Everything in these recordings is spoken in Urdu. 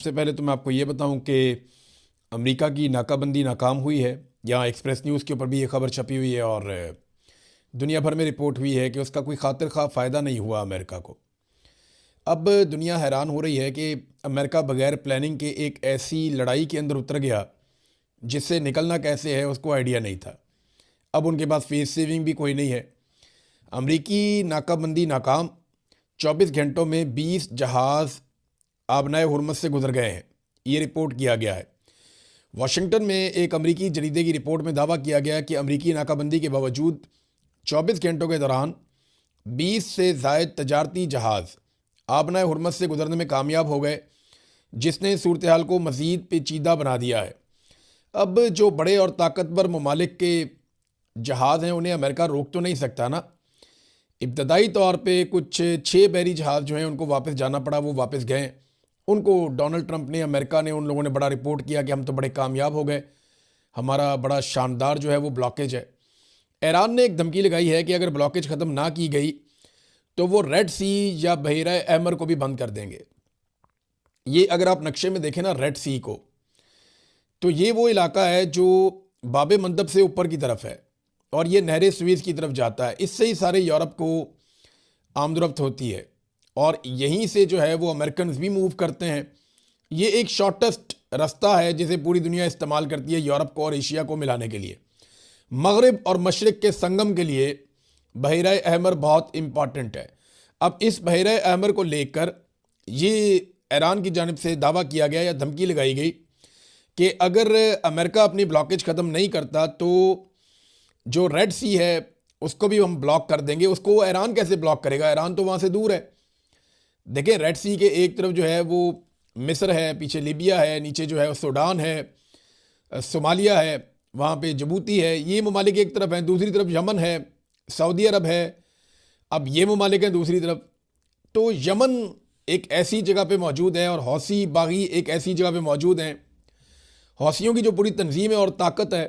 سب سے پہلے تو میں آپ کو یہ بتاؤں کہ امریکہ کی ناکہ بندی ناکام ہوئی ہے. یہاں ایکسپریس نیوز کے اوپر بھی یہ خبر چھپی ہوئی ہے اور دنیا بھر میں رپورٹ ہوئی ہے کہ اس کا کوئی خاطر خواہ فائدہ نہیں ہوا امریکہ کو. اب دنیا حیران ہو رہی ہے کہ امریکہ بغیر پلاننگ کے ایک ایسی لڑائی کے اندر اتر گیا جس سے نکلنا کیسے ہے اس کو آئیڈیا نہیں تھا. اب ان کے پاس فیس سیونگ بھی کوئی نہیں ہے. امریکی ناکہ بندی ناکام. 24 گھنٹوں میں 20 جہاز آبنائے ہرمز سے گزر گئے ہیں، یہ رپورٹ کیا گیا ہے. واشنگٹن میں ایک امریکی جریدے کی رپورٹ میں دعویٰ کیا گیا کہ امریکی ناکہ بندی کے باوجود 24 گھنٹوں کے دوران 20 سے زائد تجارتی جہاز آبنائے ہرمز سے گزرنے میں کامیاب ہو گئے، جس نے صورتحال کو مزید پیچیدہ بنا دیا ہے. اب جو بڑے اور طاقتور ممالک کے جہاز ہیں انہیں امریکہ روک تو نہیں سکتا نا. ابتدائی طور پہ کچھ 6 بحری جہاز جو ہیں ان کو واپس جانا پڑا، وہ واپس گئے. ان کو ڈونلڈ ٹرمپ نے، امریکہ نے، ان لوگوں نے بڑا رپورٹ کیا کہ ہم تو بڑے کامیاب ہو گئے، ہمارا بڑا شاندار جو ہے وہ بلاکیج ہے. ایران نے ایک دھمکی لگائی ہے کہ اگر بلاکیج ختم نہ کی گئی تو وہ ریڈ سی یا بحیرہ احمر کو بھی بند کر دیں گے. یہ اگر آپ نقشے میں دیکھیں نا ریڈ سی کو، تو یہ وہ علاقہ ہے جو باب مندب سے اوپر کی طرف ہے اور یہ نہر سویز کی طرف جاتا ہے. اس سے ہی سارے یورپ کو آمد و رفت ہوتی ہے اور یہیں سے جو ہے وہ امریکنز بھی موو کرتے ہیں. یہ ایک شارٹسٹ رستہ ہے جسے پوری دنیا استعمال کرتی ہے یورپ کو اور ایشیا کو ملانے کے لیے. مغرب اور مشرق کے سنگم کے لیے بحیرہ احمر بہت امپورٹنٹ ہے. اب اس بحیرہ احمر کو لے کر یہ ایران کی جانب سے دعویٰ کیا گیا یا دھمکی لگائی گئی کہ اگر امریکہ اپنی بلاکیج ختم نہیں کرتا تو جو ریڈ سی ہے اس کو بھی ہم بلاک کر دیں گے. اس کو ایران کیسے بلاک کرے گا؟ ایران تو وہاں سے دور ہے. دیکھیں ریڈ سی کے ایک طرف جو ہے وہ مصر ہے، پیچھے لیبیا ہے، نیچے جو ہے سوڈان ہے، صومالیہ ہے، وہاں پہ جبوتی ہے. یہ ممالک ایک طرف ہیں، دوسری طرف یمن ہے، سعودی عرب ہے. اب یہ ممالک ہیں دوسری طرف. تو یمن ایک ایسی جگہ پہ موجود ہے اور حوثی باغی ایک ایسی جگہ پہ موجود ہیں. حوثیوں کی جو پوری تنظیم ہے اور طاقت ہے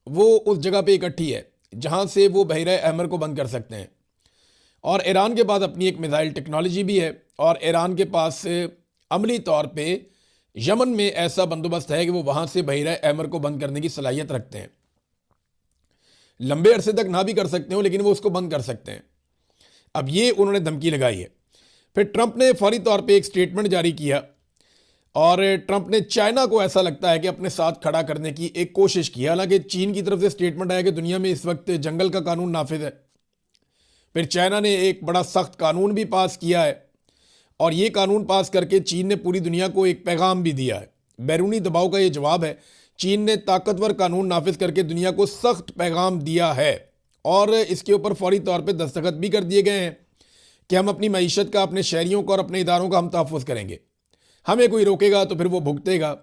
وہ اس جگہ پہ اکٹھی ہے جہاں سے وہ بحیرہ احمر کو بند کر سکتے ہیں. اور ایران کے پاس اپنی ایک میزائل ٹیکنالوجی بھی ہے اور ایران کے پاس عملی طور پہ یمن میں ایسا بندوبست ہے کہ وہ وہاں سے بحیرہ احمر کو بند کرنے کی صلاحیت رکھتے ہیں. لمبے عرصے تک نہ بھی کر سکتے ہوں لیکن وہ اس کو بند کر سکتے ہیں. اب یہ انہوں نے دھمکی لگائی ہے. پھر ٹرمپ نے فوری طور پہ ایک سٹیٹمنٹ جاری کیا اور ٹرمپ نے چائنا کو ایسا لگتا ہے کہ اپنے ساتھ کھڑا کرنے کی ایک کوشش کی. حالانکہ چین کی طرف سے سٹیٹمنٹ آیا کہ دنیا میں اس وقت جنگل کا قانون نافذ ہے. پھر چائنا نے ایک بڑا سخت قانون بھی پاس کیا ہے اور یہ قانون پاس کر کے چین نے پوری دنیا کو ایک پیغام بھی دیا ہے. بیرونی دباؤ کا یہ جواب ہے. چین نے طاقتور قانون نافذ کر کے دنیا کو سخت پیغام دیا ہے اور اس کے اوپر فوری طور پہ دستخط بھی کر دیے گئے ہیں کہ ہم اپنی معیشت کا، اپنے شہریوں کا اور اپنے اداروں کا ہم تحفظ کریں گے. ہمیں کوئی روکے گا تو پھر وہ بھگتے گا.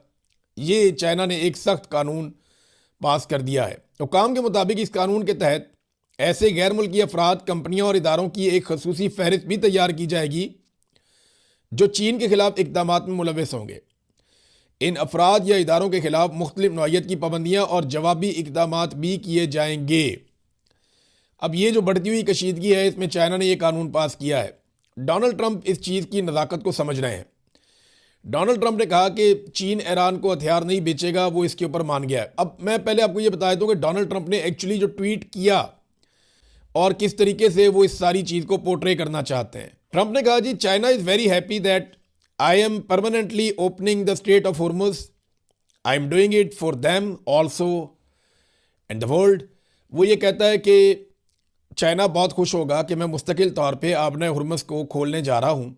یہ چائنا نے ایک سخت قانون پاس کر دیا ہے. حکام کے مطابق اس قانون کے تحت ایسے غیر ملکی افراد، کمپنیاں اور اداروں کی ایک خصوصی فہرست بھی تیار کی جائے گی جو چین کے خلاف اقدامات میں ملوث ہوں گے. ان افراد یا اداروں کے خلاف مختلف نوعیت کی پابندیاں اور جوابی اقدامات بھی کیے جائیں گے. اب یہ جو بڑھتی ہوئی کشیدگی ہے اس میں چائنا نے یہ قانون پاس کیا ہے. ڈونلڈ ٹرمپ اس چیز کی نزاکت کو سمجھ رہے ہیں. ڈونلڈ ٹرمپ نے کہا کہ چین ایران کو ہتھیار نہیں بیچے گا، وہ اس کے اوپر مان گیا ہے. اب میں پہلے آپ کو یہ بتا دوں کہ ڈونلڈ ٹرمپ نے ایکچولی جو ٹویٹ کیا اور کس طریقے سے وہ اس ساری چیز کو پورٹرے کرنا چاہتے ہیں. ٹرمپ نے کہا جی China is very happy that I am permanently opening the Strait of Hormuz. I am doing it for them also and the world. وہ یہ کہتا ہے کہ چائنا بہت خوش ہوگا کہ میں مستقل طور پہ آبنائے ہرمز کو کھولنے جا رہا ہوں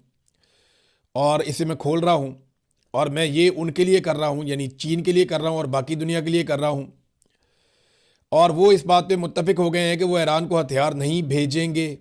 اور اسے میں کھول رہا ہوں اور میں یہ ان کے لیے کر رہا ہوں، یعنی چین کے لیے کر رہا ہوں اور باقی دنیا کے لیے کر رہا ہوں. اور وہ اس بات پہ متفق ہو گئے ہیں کہ وہ ایران کو ہتھیار نہیں بھیجیں گے.